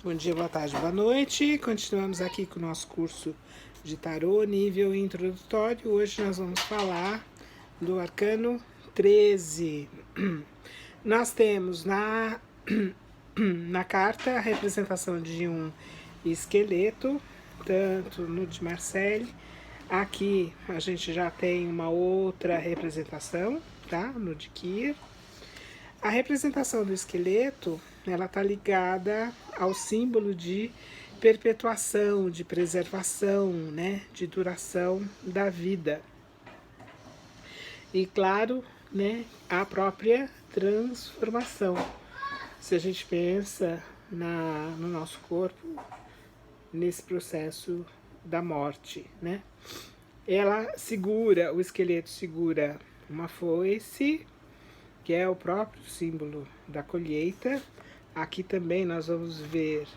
Bom dia, boa tarde, boa noite. Continuamos aqui com o nosso curso de tarô, nível introdutório. Hoje nós vamos falar do arcano 13. Nós temos na carta a representação de um esqueleto, tanto no de Marseille. Aqui a gente já tem uma outra representação, tá? No de Kier. A representação do esqueleto, ela está ligada ao símbolo de perpetuação, de preservação, né, de duração da vida. E claro, né, a própria transformação. Se a gente pensa no nosso corpo, nesse processo da morte, né? O esqueleto segura uma foice, que é o próprio símbolo da colheita. Aqui também nós vamos ver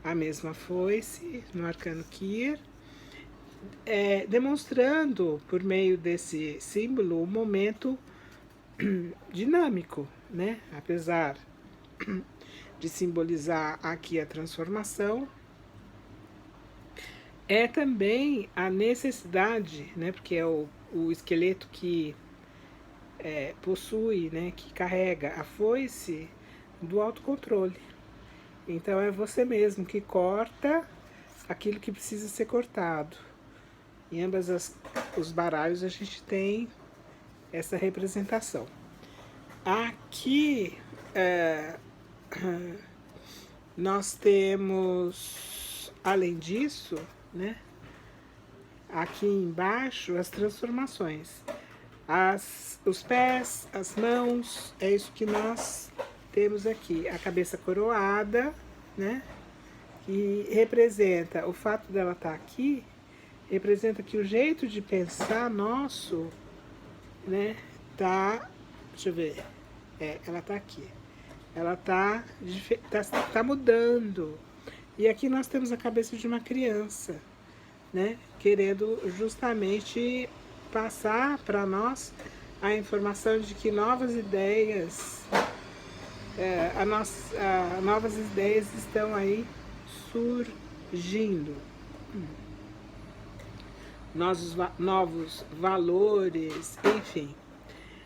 a mesma foice no arcano Kier, demonstrando por meio desse símbolo um momento dinâmico, né? Apesar de simbolizar aqui a transformação, é também a necessidade, né? Porque é o esqueleto que possui, né, que carrega a foice do autocontrole. Então é você mesmo que corta aquilo que precisa ser cortado. Em ambas os baralhos a gente tem essa representação. Aqui nós temos, além disso, né, aqui embaixo as transformações. Os pés, as mãos, é isso que nós temos aqui. A cabeça coroada, né? Que representa, o fato dela estar aqui, representa que o jeito de pensar nosso, né? Deixa eu ver. Ela tá aqui. Ela tá mudando. E aqui nós temos a cabeça de uma criança, né? Querendo justamente passar para nós a informação de que novas ideias, novas ideias estão aí surgindo. Novos valores, enfim.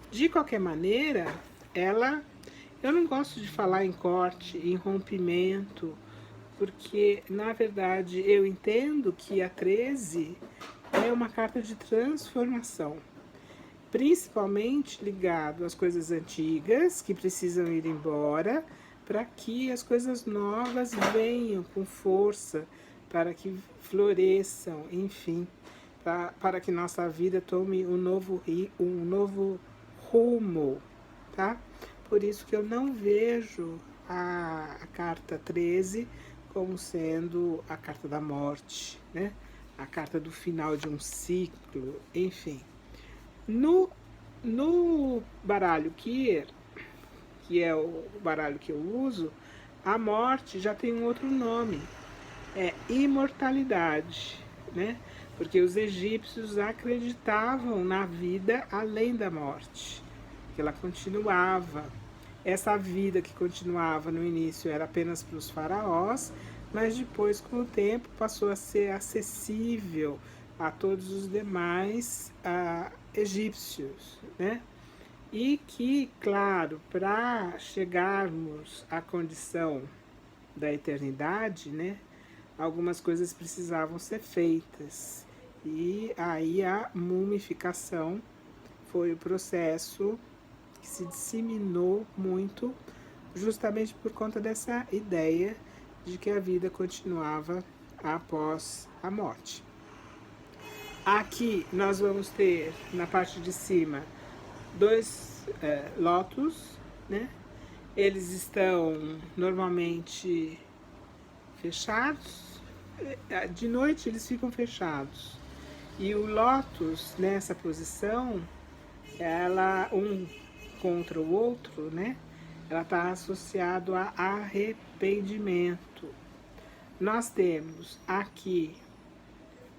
De qualquer maneira, eu não gosto de falar em corte, em rompimento, porque na verdade eu entendo que a 13 é uma carta de transformação, principalmente ligado às coisas antigas que precisam ir embora, para que as coisas novas venham com força, para que floresçam, enfim, para que nossa vida tome um novo rumo, tá? Por isso que eu não vejo a carta 13 como sendo a carta da morte, né? A carta do final de um ciclo, enfim. No baralho Kier, que é o baralho que eu uso, a morte já tem um outro nome, é imortalidade, né? Porque os egípcios acreditavam na vida além da morte, que ela continuava. Essa vida que continuava no início era apenas para os faraós, mas depois, com o tempo, passou a ser acessível a todos os demais egípcios, né? E que, claro, para chegarmos à condição da eternidade, né, algumas coisas precisavam ser feitas. E aí a mumificação foi o processo que se disseminou muito, justamente por conta dessa ideia de que a vida continuava após a morte. Aqui nós vamos ter, na parte de cima, dois lótus, né? Eles estão normalmente fechados, de noite eles ficam fechados. E o lótus, nessa posição, um contra o outro, né? Ela está associado a arrependimento. Nós temos aqui,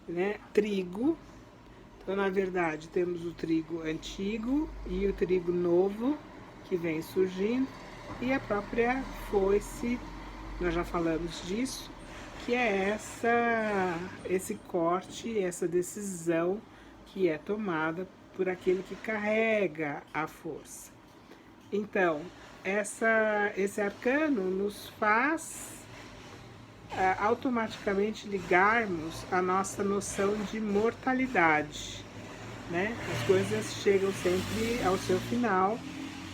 né, trigo. Então, na verdade, temos o trigo antigo e o trigo novo que vem surgindo, e a própria foice nós já falamos disso, que é esse corte, essa decisão que é tomada por aquele que carrega a força. Então, esse arcano nos faz automaticamente ligarmos a nossa noção de mortalidade, né? As coisas chegam sempre ao seu final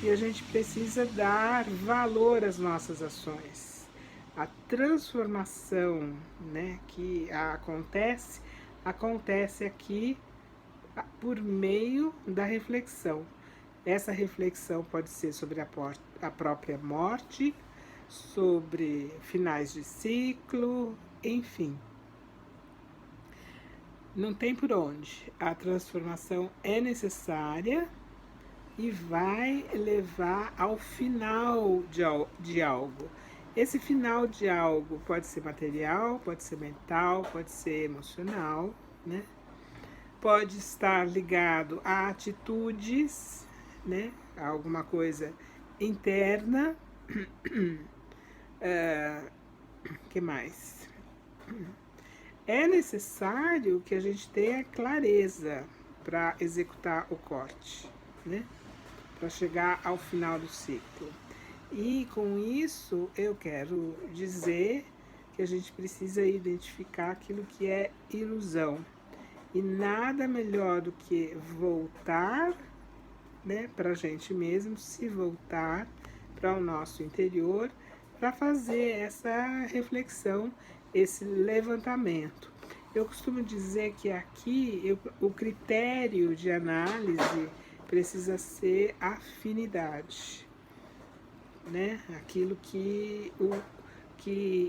e a gente precisa dar valor às nossas ações. A transformação, né, que acontece aqui por meio da reflexão. Essa reflexão pode ser sobre a própria morte, sobre finais de ciclo, enfim. Não tem por onde. A transformação é necessária e vai levar ao final de algo. Esse final de algo pode ser material, pode ser mental, pode ser emocional, né? Pode estar ligado a atitudes, né? A alguma coisa interna. Que mais? É necessário que a gente tenha clareza para executar o corte, né? Para chegar ao final do ciclo. E com isso eu quero dizer que a gente precisa identificar aquilo que é ilusão. E nada melhor do que voltar, né, para a gente mesmo, se voltar para o nosso interior, para fazer essa reflexão, esse levantamento. Eu costumo dizer que aqui o critério de análise precisa ser afinidade, né? Aquilo que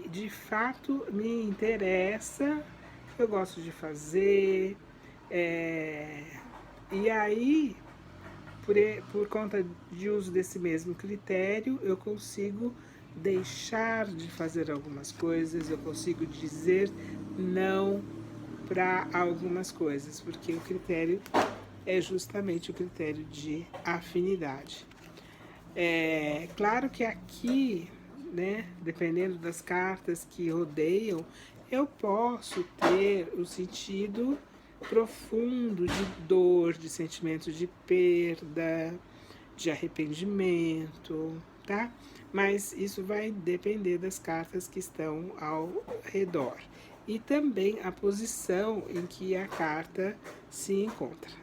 de fato me interessa, que eu gosto de fazer, e aí por conta de uso desse mesmo critério, eu consigo deixar de fazer algumas coisas, eu consigo dizer não para algumas coisas, porque o critério é justamente o critério de afinidade. É claro que aqui, né, dependendo das cartas que rodeiam, eu posso ter o sentido profundo de dor, de sentimento de perda, de arrependimento, tá? Mas isso vai depender das cartas que estão ao redor e também a posição em que a carta se encontra.